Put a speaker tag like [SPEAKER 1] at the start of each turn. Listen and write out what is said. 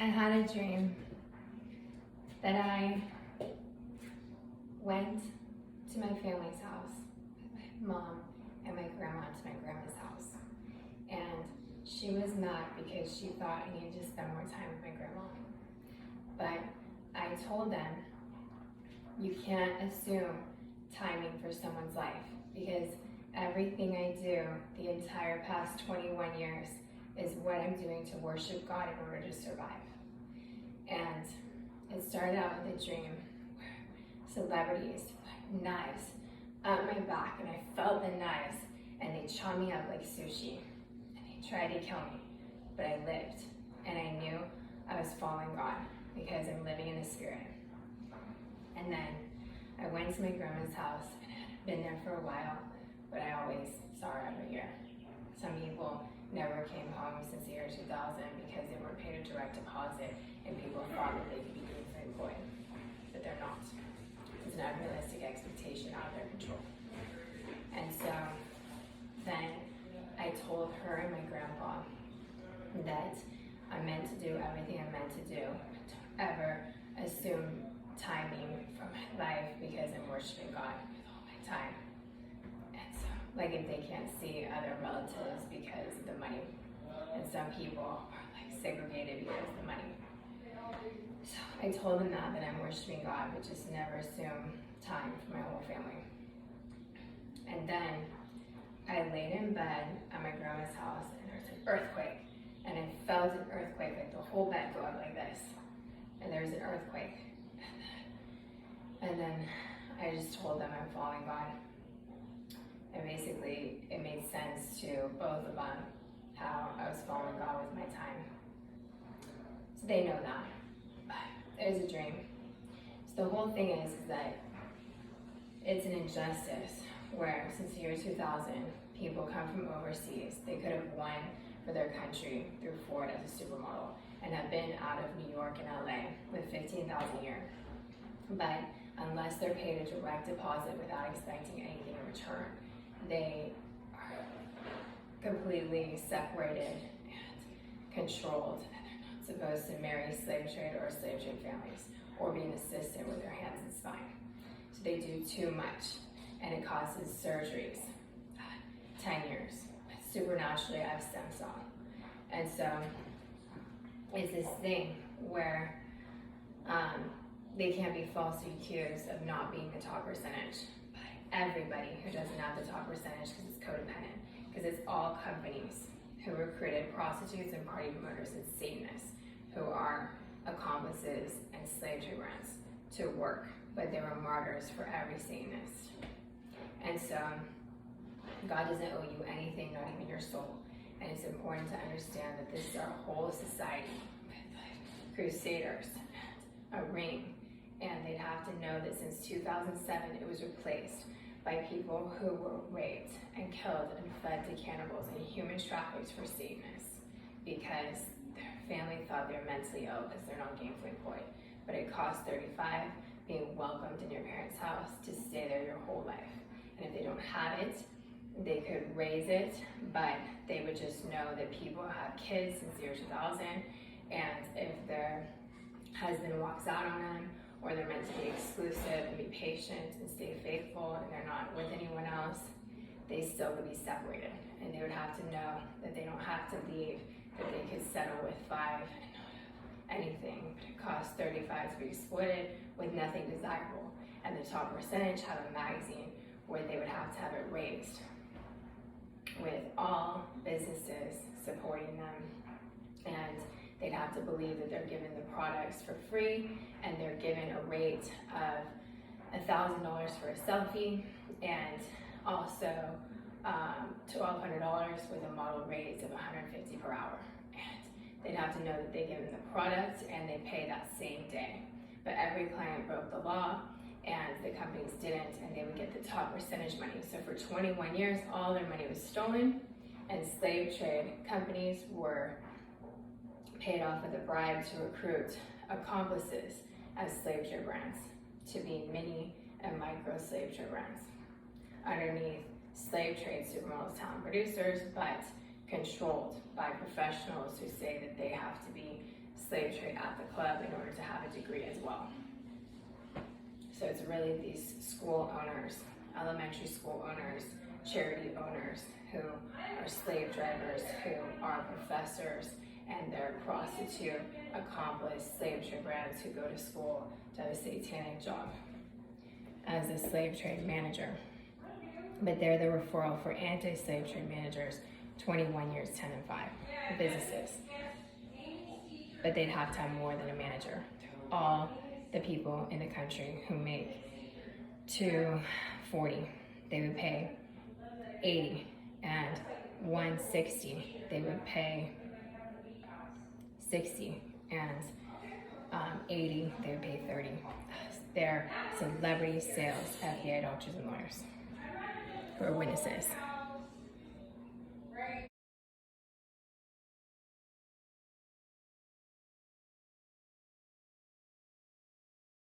[SPEAKER 1] I had a dream that I went to my family's house, my mom and my grandma, to my grandma's house. And she was mad because she thought I needed to spend more time with my grandma. But I told them, you can't assume timing for someone's life, because everything I do the entire past 21 years is what I'm doing to worship God in order to survive. And it started out with a dream where celebrities put knives on my back, and I felt the knives, and they chopped me up like sushi, and they tried to kill me, but I lived, and I knew I was following God because I'm living in the Spirit. And then I went to my grandma's house, and I had been there for a while, but I always saw her every year. Some people never came home since the year 2000 because they weren't paid a direct deposit, and people thought that they could be gainfully employed, but they're not. It's an unrealistic expectation out of their control. And so then I told her and my grandpa that I'm meant to do everything I'm meant to do. Don't ever assume timing for my life because I'm worshiping God with all my time. And so, like, if they can't see other relatives because of the money, and some people are like segregated because of the money. So I told them that I'm worshiping God, but just never assume time for my whole family. And then I laid in bed at my grandma's house, and there was an earthquake, and I felt an earthquake, like the whole bed go up like this, and there was an earthquake. And then I just told them I'm following God. And basically, it made sense to both of them how I was following God with my time. So they know that. But it was a dream. So the whole thing is that it's an injustice where since the year 2000, people come from overseas. They could have won for their country through Ford as a supermodel and have been out of New York and LA with $15,000 a year. But unless they're paid a direct deposit without expecting anything in return, they are completely separated and controlled, and they're not supposed to marry slave trade or slave trade families or be an assistant with their hands and spine. So they do too much, and it causes surgeries, 10 years. Supernaturally, I have stem cell. And so it's this thing where they can't be falsely accused of not being the top percentage. But everybody who doesn't have the top percentage because it's codependent, because it's all companies who recruited prostitutes and party promoters and Satanists who are accomplices and slave trade brands to work, but they were martyrs for every Satanist. And so God doesn't owe you anything, not even your soul. And it's important to understand that this is our whole society with like crusaders and a ring. And they'd have to know that since 2007, it was replaced by people who were raped and killed and fed to cannibals and human trafficked for Satanists because their family thought they were mentally ill because they're not gainfully employed. But it costs $35 being welcomed in your parents' house to stay there your whole life. And if they don't have it, they could raise it, but they would just know that people have kids since the year 2000, and if their husband walks out on them, or they're meant to be exclusive and be patient and stay faithful, and they're not with anyone else, they still would be separated. And they would have to know that they don't have to leave, that they could settle with 5 and not have anything, but it costs $35 to be exploited with nothing desirable. And the top percentage have a magazine where they would have to have it raised with all businesses supporting them, and they'd have to believe that they're given the products for free, and they're given a rate of $1,000 for a selfie, and also $1,200 with a model rate of $150 per hour. And they'd have to know that they give them the product and they pay that same day. But every client broke the law, and the companies didn't, and they would get the top percentage money. So for 21 years, all their money was stolen, and slave trade companies were paid off with a bribe to recruit accomplices as slave trade brands to be mini and micro slave trade brands underneath slave trade supermodels, talent producers, but controlled by professionals who say that they have to be slave trade at the club in order to have a degree as well. So it's really these school owners, elementary school owners, charity owners who are slave drivers, who are professors, and they're prostitute, accomplice, slave trade brands who go to school to have a satanic job as a slave trade manager. But they're the referral for anti-slave trade managers, 21 years, 10 and 5, businesses. But they'd have to have more than a manager. All the people in the country who make $240, they would pay $80, and $160, they would pay $60, and $80, they would pay $30. They're celebrity sales, FBI doctors and lawyers who are witnesses.